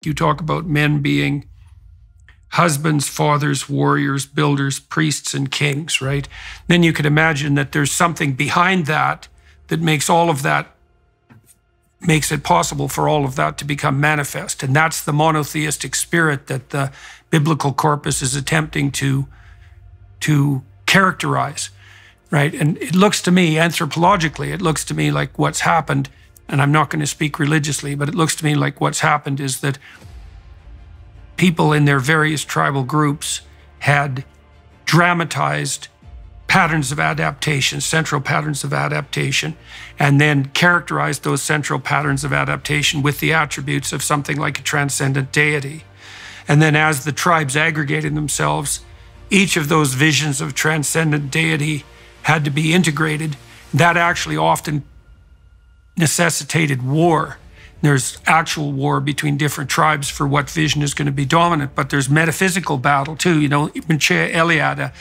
you talk about men being husbands, fathers, warriors, builders, priests, and kings, right? Then you could imagine that there's something behind that that makes all of that, makes it possible for all of that to become manifest. And that's the monotheistic spirit that the biblical corpus is attempting to characterize, right? And it looks to me, anthropologically, it looks to me like what's happened, and I'm not going to speak religiously, but it looks to me like what's happened is that people in their various tribal groups had dramatized patterns of adaptation, central patterns of adaptation, and then characterized those central patterns of adaptation with the attributes of something like a transcendent deity. And then as the tribes aggregated themselves, each of those visions of transcendent deity had to be integrated. That actually often necessitated war. There's actual war between different tribes for what vision is going to be dominant, but there's metaphysical battle too. You know, Mircea Eliade,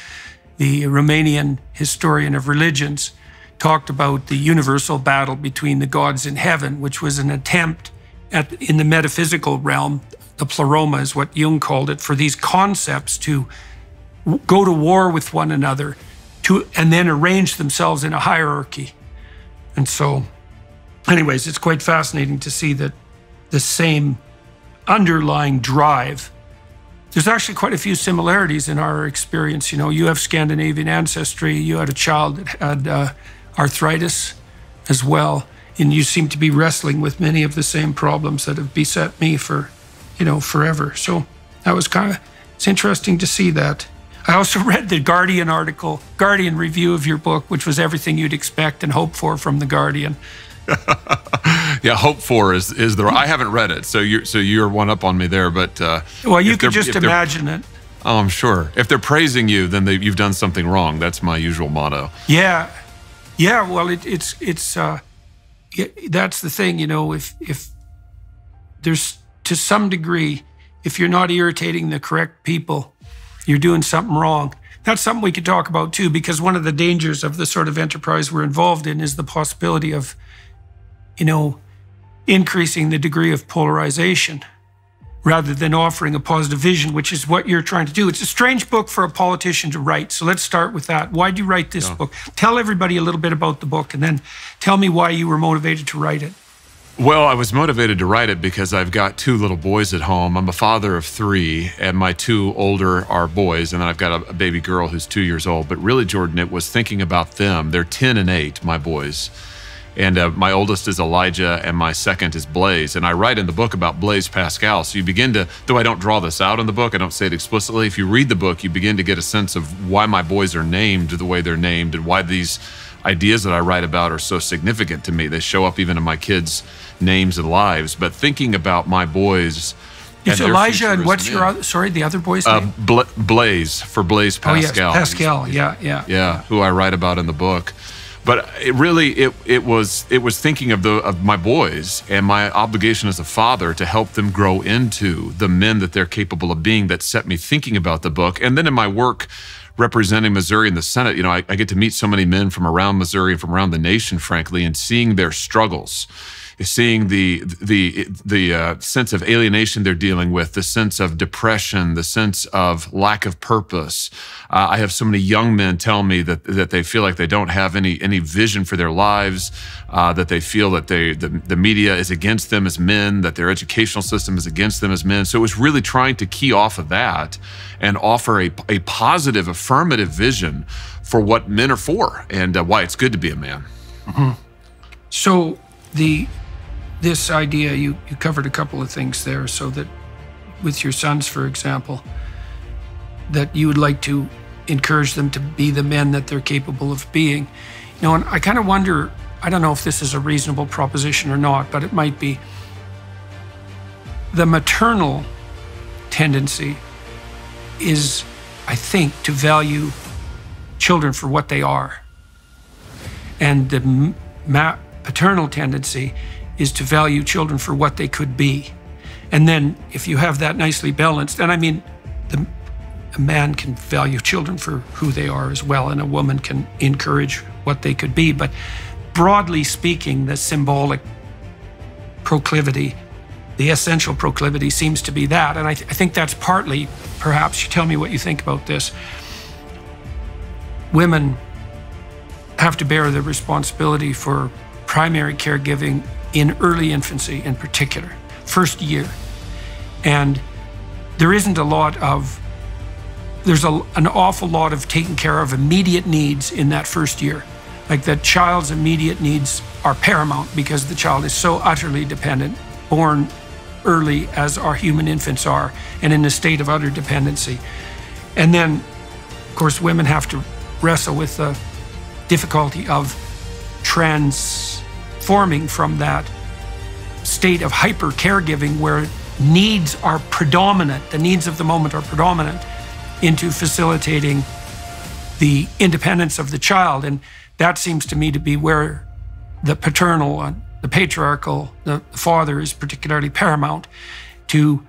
the Romanian historian of religions, talked about the universal battle between the gods in heaven, which was an attempt in the metaphysical realm, the pleroma is what Jung called it, for these concepts to go to war with one another and then arrange themselves in a hierarchy. And so, anyways, it's quite fascinating to see that the same underlying drive. There's actually quite a few similarities in our experience. You know, you have Scandinavian ancestry, you had a child that had arthritis as well, and you seem to be wrestling with many of the same problems that have beset me for, you know, forever. So that was it's interesting to see that. I also read the Guardian review of your book, which was everything you'd expect and hope for from the Guardian. Yeah, hope for is the. I haven't read it, so you're one up on me there. But well, you could just imagine it. Oh, I'm sure. If they're praising you, then you've done something wrong. That's my usual motto. Yeah, yeah. Well, it's that's the thing. You know, if there's, to some degree, if you're not irritating the correct people, you're doing something wrong. That's something we could talk about too, because one of the dangers of the sort of enterprise we're involved in is the possibility of, you know, increasing the degree of polarization rather than offering a positive vision, which is what you're trying to do. It's a strange book for a politician to write. So let's start with that. Why'd you write this book? Tell everybody a little bit about the book, and then tell me why you were motivated to write it. Well, I was motivated to write it because I've got 2 little boys at home. I'm a father of 3, and my 2 older are boys, and then I've got a baby girl who's 2 years old. But really, Jordan, it was thinking about them. They're 10 and 8, my boys. And my oldest is Elijah, and my second is Blaise. And I write in the book about Blaise Pascal. So you begin to, though I don't draw this out in the book, I don't say it explicitly, if you read the book, you begin to get a sense of why my boys are named the way they're named and why these ideas that I write about are so significant to me. They show up even in my kids' names and lives. But thinking about my boys. It's Elijah, and what's your other, sorry, the other boy's name? Blaise, for Blaise Pascal. Oh, yes, Pascal, yeah. Yeah, who I write about in the book. But it really, it was thinking of my boys and my obligation as a father to help them grow into the men that they're capable of being that set me thinking about the book. And then in my work representing Missouri in the Senate, you know, I get to meet so many men from around Missouri and from around the nation, frankly, and seeing their struggles, seeing the sense of alienation they're dealing with, the sense of depression, the sense of lack of purpose. I have so many young men tell me that they feel like they don't have any vision for their lives, that they feel that the media is against them as men, that their educational system is against them as men. So it was really trying to key off of that and offer a positive, affirmative vision for what men are for and why it's good to be a man. Mm-hmm. So this idea, you covered a couple of things there, so that with your sons, for example, that you would like to encourage them to be the men that they're capable of being. You know, and I kind of wonder, I don't know if this is a reasonable proposition or not, but it might be. The maternal tendency is, I think, to value children for what they are. And the paternal tendency is to value children for what they could be. And then if you have that nicely balanced, and I mean, a man can value children for who they are as well, and a woman can encourage what they could be. But broadly speaking, the symbolic proclivity the essential proclivity seems to be that. And I think that's partly, perhaps, you tell me what you think about this, women have to bear the responsibility for primary caregiving in early infancy in particular, first year. And there isn't a lot of, there's an awful lot of taking care of immediate needs in that first year. Like the child's immediate needs are paramount because the child is so utterly dependent, born early as our human infants are, and in a state of utter dependency. And then, of course, women have to wrestle with the difficulty of transforming from that state of hyper caregiving where needs are predominant, the needs of the moment are predominant, into facilitating the independence of the child. And that seems to me to be where the paternal, the patriarchal, the father is particularly paramount to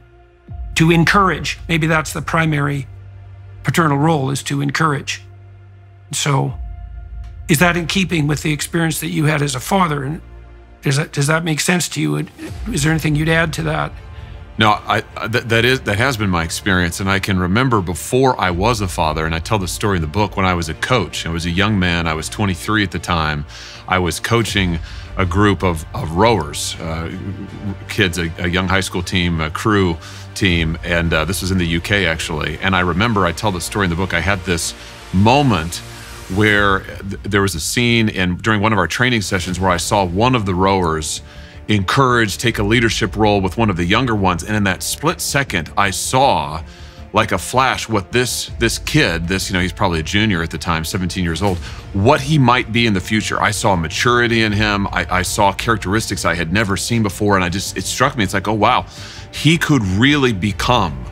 encourage. Maybe that's the primary paternal role, is to encourage. So is that in keeping with the experience that you had as a father? And does that make sense to you? Is there anything you'd add to that? No, that has been my experience, and I can remember before I was a father, and I tell the story in the book, when I was a coach. I was a young man, I was 23 at the time. I was coaching a group of rowers, kids, a young high school team, a crew team, and this was in the UK actually. And I remember, I tell the story in the book, I had this moment where there was a scene during one of our training sessions where I saw one of the rowers encourage, take a leadership role with one of the younger ones. And in that split second, I saw like a flash what this kid, he's probably a junior at the time, 17 years old, what he might be in the future. I saw maturity in him. I saw characteristics I had never seen before. And it struck me, it's like, oh, wow, he could really become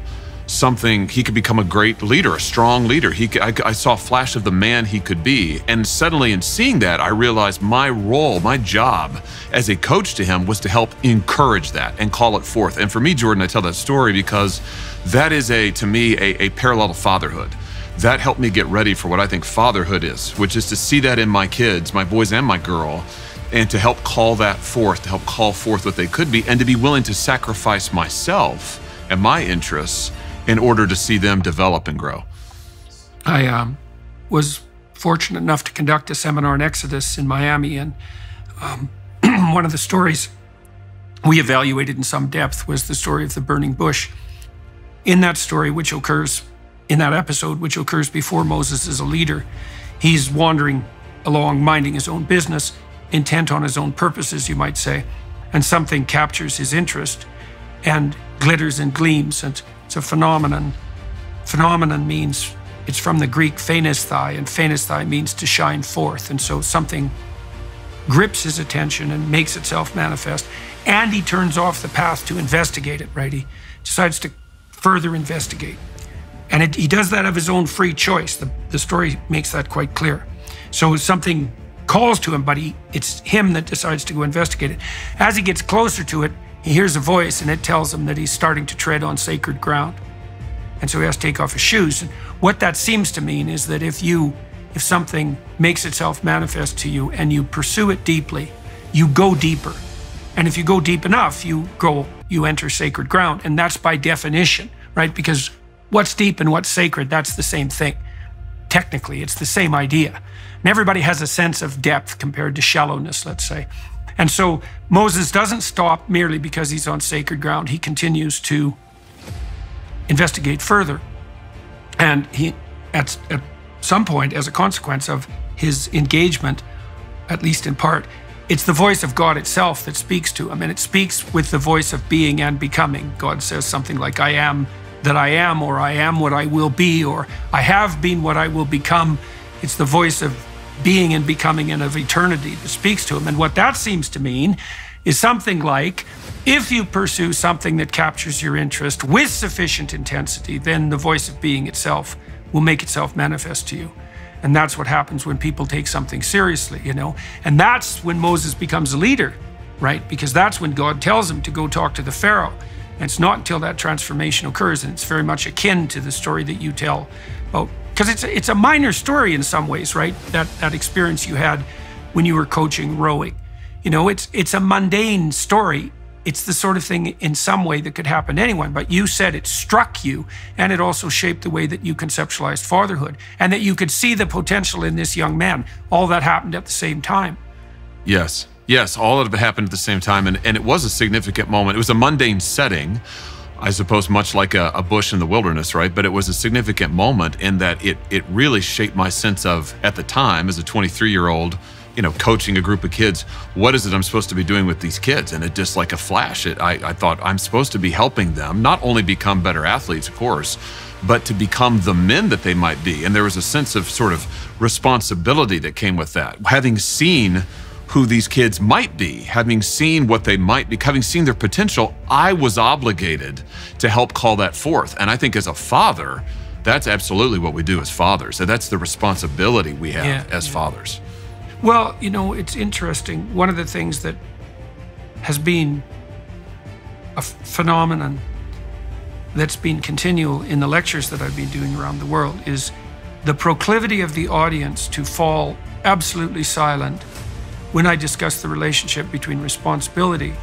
something. He could become a great leader, a strong leader. I saw a flash of the man he could be. And suddenly in seeing that, I realized my role, my job as a coach to him was to help encourage that and call it forth. And for me, Jordan, I tell that story because that is to me, a parallel to fatherhood. That helped me get ready for what I think fatherhood is, which is to see that in my kids, my boys and my girl, and to help call that forth, to help call forth what they could be, and to be willing to sacrifice myself and my interests in order to see them develop and grow. I was fortunate enough to conduct a seminar in Exodus in Miami, and one of the stories we evaluated in some depth was the story of the burning bush. In that story, which occurs in that episode, which occurs before Moses is a leader, he's wandering along, minding his own business, intent on his own purposes, you might say, and something captures his interest and glitters and gleams, and it's a phenomenon. Phenomenon means, it's from the Greek phanesthai, and phanesthai means to shine forth. And so something grips his attention and makes itself manifest, and he turns off the path to investigate it, right? He decides to further investigate. And he does that of his own free choice. The story makes that quite clear. So something calls to him, but it's him that decides to go investigate it. As he gets closer to it, he hears a voice, and it tells him that he's starting to tread on sacred ground. And so he has to take off his shoes. And what that seems to mean is that if something makes itself manifest to you and you pursue it deeply, you go deeper. And if you go deep enough, you enter sacred ground. And that's by definition, right? Because what's deep and what's sacred, that's the same thing. Technically, it's the same idea. And everybody has a sense of depth compared to shallowness, let's say. And so Moses doesn't stop merely because he's on sacred ground. He continues to investigate further. And he, at some point, as a consequence of his engagement, at least in part, it's the voice of God itself that speaks to him. And it speaks with the voice of being and becoming. God says something like, I am that I am, or I am what I will be, or I have been what I will become. It's the voice of being and becoming and of eternity that speaks to him. And what that seems to mean is something like, if you pursue something that captures your interest with sufficient intensity, then the voice of being itself will make itself manifest to you. And that's what happens when people take something seriously, And that's when Moses becomes a leader, right? Because that's when God tells him to go talk to the Pharaoh. And it's not until that transformation occurs, and it's very much akin to the story that you tell about, because it's a minor story in some ways, right? That experience you had when you were coaching rowing. It's a mundane story it's the sort of thing in some way that could happen to anyone. But you said it struck you, and it also shaped the way that you conceptualized fatherhood, and that you could see the potential in this young man. All that happened at the same time. Yes. Yes, all of it happened at the same time, and it was a significant moment. It was a mundane setting, I suppose, much like a bush in the wilderness, right? But it was a significant moment in that it really shaped my sense of, at the time, as a 23-year-old, coaching a group of kids, what is it I'm supposed to be doing with these kids? And it just like a flash, I thought I'm supposed to be helping them not only become better athletes, of course, but to become the men that they might be. And there was a sense of sort of responsibility that came with that. Having seen who these kids might be, having seen what they might be, having seen their potential, I was obligated to help call that forth. And I think as a father, that's absolutely what we do as fathers. So that's the responsibility we have as fathers. Well, it's interesting. One of the things that has been a phenomenon that's been continual in the lectures that I've been doing around the world is the proclivity of the audience to fall absolutely silent when I discuss the relationship between responsibility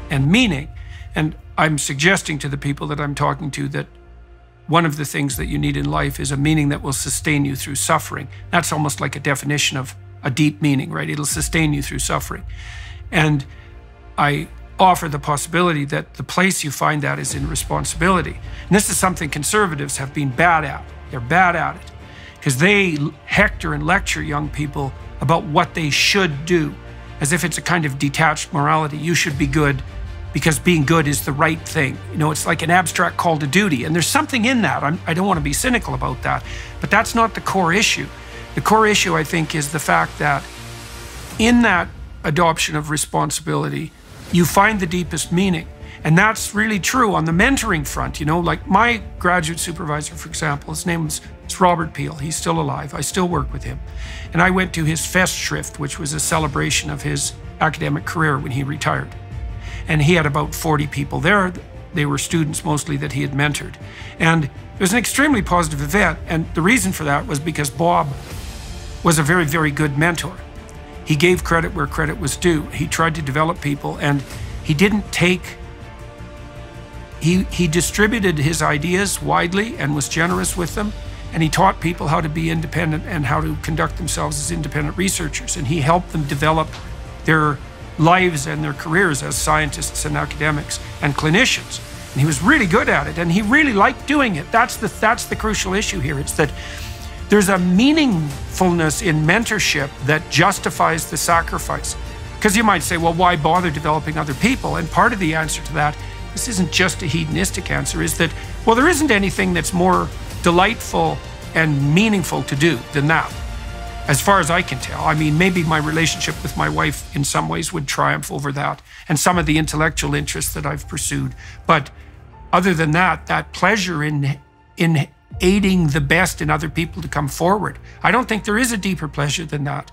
and meaning. And I'm suggesting to the people that I'm talking to that one of the things that you need in life is a meaning that will sustain you through suffering. That's almost like a definition of a deep meaning, right? It'll sustain you through suffering. And I offer the possibility that the place you find that is in responsibility. And this is something conservatives have been bad at. They're bad at it because they hector and lecture young people about what they should do, as if it's a kind of detached morality. You should be good because being good is the right thing. It's like an abstract call to duty. And there's something in that. I don't want to be cynical about that, but that's not the core issue. The core issue, I think, is the fact that in that adoption of responsibility, you find the deepest meaning. And that's really true on the mentoring front. Like my graduate supervisor, for example, his name is Robert Peel. He's still alive. I still work with him. And I went to his Festschrift, which was a celebration of his academic career when he retired. And he had about 40 people there. They were students mostly that he had mentored. And it was an extremely positive event. And the reason for that was because Bob was a very, very good mentor. He gave credit where credit was due. He tried to develop people, and he didn't take He distributed his ideas widely and was generous with them, and he taught people how to be independent and how to conduct themselves as independent researchers, and he helped them develop their lives and their careers as scientists and academics and clinicians. And he was really good at it, and he really liked doing it. That's the crucial issue here. It's that there's a meaningfulness in mentorship that justifies the sacrifice. Because you might say, well, why bother developing other people? And part of the answer to that, this isn't just a hedonistic answer, is that, well, there isn't anything that's more delightful and meaningful to do than that, as far as I can tell. I mean, maybe my relationship with my wife in some ways would triumph over that, and some of the intellectual interests that I've pursued. But other than that, that pleasure in aiding the best in other people to come forward, I don't think there is a deeper pleasure than that.